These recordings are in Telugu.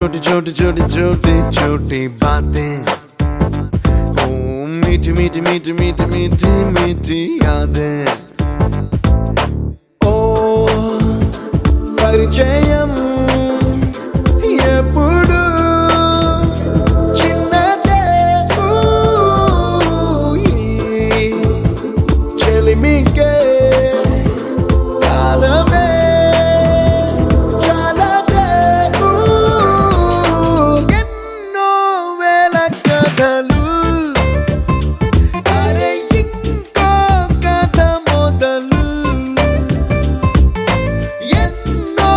छोटी छोटी छोटी छोटी छोटी बातें, ओ मीठी मीठी मीठी मीठी मीठी मीठी यादें, ओ परिचयम ఎప్పుడు చిన్నదే చెలిమికే కాలమే చాలదే ఎన్నో వేల కథలు అరే ఇంకో కథ మొదలు ఎన్నో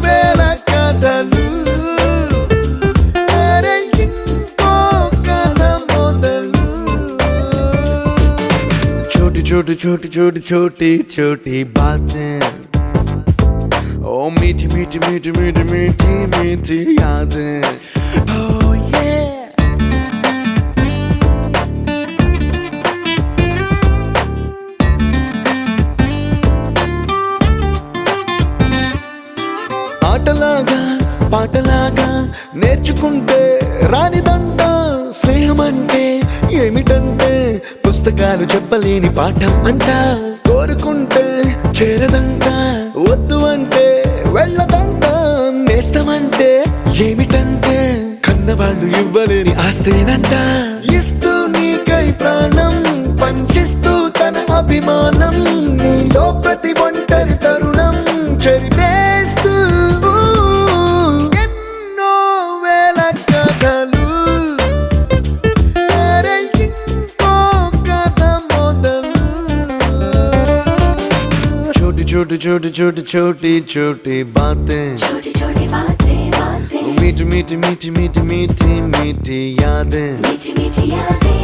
వేల కథలు छोटी छोटी छोटी छोटी छोटी बातें, ओ मीठी मीठी मीठी मीठी मीठी मीठी यादें, oh yeah। ఆటలాగా పాటలాగా నేర్చుకుంటే రానిదంట స్నేహం అంటే ఏమిటంటే పుస్తకాలు చెప్పలేని పాఠం అంట కోరుకుంటే చేరదంట వద్దు అంటే వెళ్ళదంట నేస్తమంటే ఏమిటంటే కన్నవాళ్ళు ఇవ్వలేని ఆస్తేనంట ఇస్తూ నీకై ప్రాణం పంచిస్తూ తన అభిమానం నీలో ప్రతి ఒంటరి తరుణం చెరిపేస్తూ ఎన్నో వేల కథలు छोटी छोटी छोटी छोटी छोटी बातें, छोटी छोटी बातें बातें, मीठी मीठी मीठी मीठी मीठी मीठी यादें, मीठी मीठी यादें।